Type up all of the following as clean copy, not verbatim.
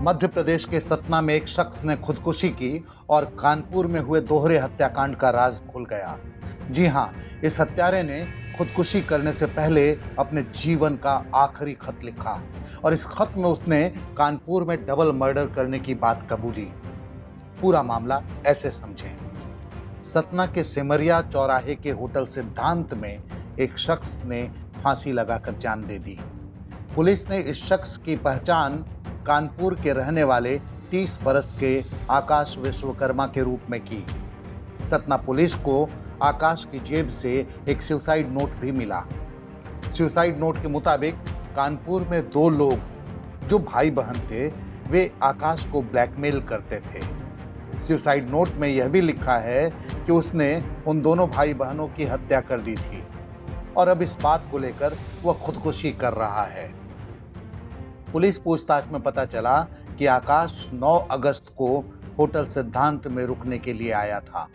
मध्य प्रदेश के सतना में एक शख्स ने खुदकुशी की और कानपुर में हुए दोहरे हत्याकांड का राज खुल गया। जी हां, इस हत्यारे ने खुदकुशी करने से पहले अपने जीवन का आखिरी खत लिखा और इस खत में उसने कानपुर में डबल मर्डर करने की बात कबूली। पूरा मामला ऐसे समझें। सतना के सिमरिया चौराहे के होटल सिद्धांत में एक शख्स ने फांसी लगाकर जान दे दी। पुलिस ने इस शख्स की पहचान कानपुर के रहने वाले 30 बरस के आकाश विश्वकर्मा के रूप में की। सतना पुलिस को आकाश की जेब से एक सुसाइड नोट भी मिला। सुसाइड नोट के मुताबिक कानपुर में दो लोग जो भाई बहन थे, वे आकाश को ब्लैकमेल करते थे। सुसाइड नोट में यह भी लिखा है कि उसने उन दोनों भाई बहनों की हत्या कर दी थी और अब इस बात को लेकर वह खुदकुशी कर रहा है। पुलिस पूछताछ में पता चला कि आकाश 9 अगस्त को होटल सिद्धांत में रुकने के लिए आया था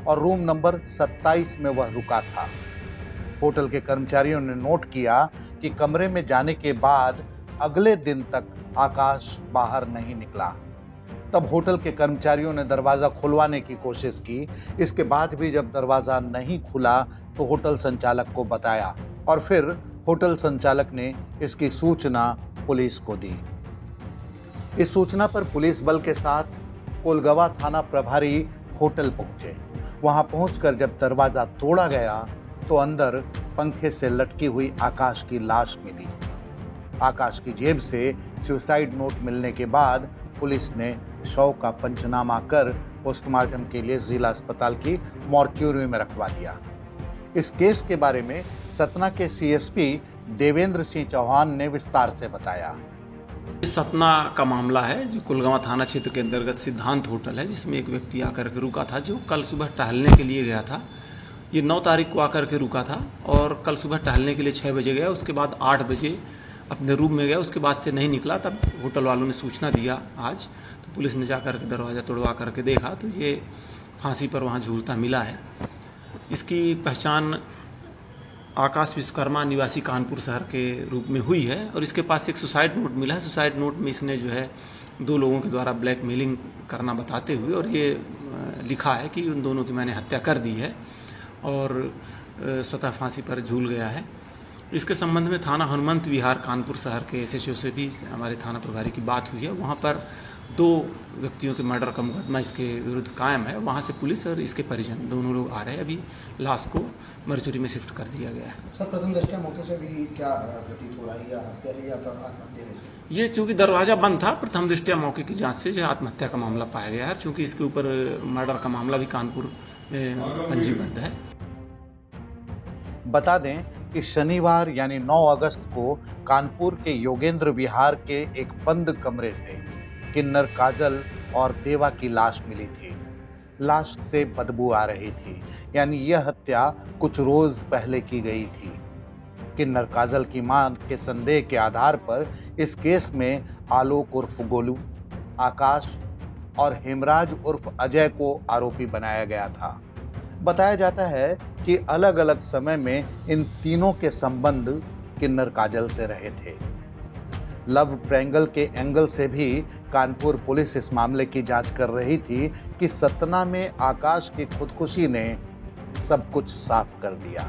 और रूम नंबर 27 में वह रुका था। होटल के कर्मचारियों ने नोट किया कि कमरे में जाने के बाद अगले दिन तक आकाश बाहर नहीं निकला। तब होटल के कर्मचारियों ने दरवाजा खुलवाने की कोशिश की। इसके बाद भी जब दरवाजा नहीं खुला तो होटल संचालक को बताया और फिर होटल संचालक ने इसकी सूचना पुलिस को दी। इस सूचना पर पुलिस बल के साथ कोलगवा थाना प्रभारी होटल पहुंचे। वहां पहुंचकर जब दरवाजा तोड़ा गया तो अंदर पंखे से लटकी हुई आकाश की लाश मिली। आकाश की जेब से सुसाइड नोट मिलने के बाद पुलिस ने शव का पंचनामा कर पोस्टमार्टम के लिए जिला अस्पताल की मॉर्च्यूरी में रखवा दिया। इस केस के बारे में सतना के सीएसपी देवेंद्र सिंह चौहान ने विस्तार से बताया। सतना का मामला है जो कोलगवा थाना क्षेत्र के अंतर्गत सिद्धांत होटल है, जिसमें एक व्यक्ति आकर के रुका था जो कल सुबह टहलने के लिए गया था। ये 9 तारीख को आकर के रुका था और कल सुबह टहलने के लिए 6 बजे गया। उसके बाद 8 बजे अपने रूम में गया। उसके बाद से नहीं निकला। तब होटल वालों ने सूचना दिया आज, तो पुलिस ने जाकर के दरवाज़ा तोड़वा करके देखा तो ये फांसी पर वहाँ झूलता मिला है। इसकी पहचान आकाश विश्वकर्मा निवासी कानपुर शहर के रूप में हुई है और इसके पास एक सुसाइड नोट मिला है। सुसाइड नोट में इसने जो है 2 लोगों के द्वारा ब्लैकमेलिंग करना बताते हुए और ये लिखा है कि उन दोनों की मैंने हत्या कर दी है और स्वतः फांसी पर झूल गया है। इसके संबंध में थाना हनुमंत विहार कानपुर शहर के एसएचओ से भी हमारे थाना प्रभारी की बात हुई है। वहाँ पर 2 व्यक्तियों के मर्डर का मुकदमा इसके विरुद्ध कायम है। वहाँ से पुलिस और इसके परिजन दोनों लोग आ रहे हैं। अभी लाश को मर्चुरी में शिफ्ट कर दिया गया है। सर, प्रथम दृष्टया मौके से भी क्या प्रतीत हो रहा है, या हत्या है या आत्महत्या है? ये चूंकि दरवाजा बंद था, प्रथम दृष्टया मौके की जांच से जो आत्महत्या का मामला पाया गया है। चूंकि इसके ऊपर मर्डर का मामला भी कानपुर में पंजीबद्ध है। बता दें कि शनिवार यानी 9 अगस्त को कानपुर के योगेंद्र विहार के एक बंद कमरे से किन्नर काजल और देवा की लाश मिली थी। लाश से बदबू आ रही थी, यानी यह हत्या कुछ रोज पहले की गई थी। किन्नर काजल की मां के संदेह के आधार पर इस केस में आलोक उर्फ गोलू, आकाश और हेमराज उर्फ अजय को आरोपी बनाया गया था। बताया जाता है कि अलग अलग समय में इन तीनों के संबंध किन्नर काजल से रहे थे। लव ट्रायंगल के एंगल से भी कानपुर पुलिस इस मामले की जांच कर रही थी कि सतना में आकाश की खुदकुशी ने सब कुछ साफ कर दिया।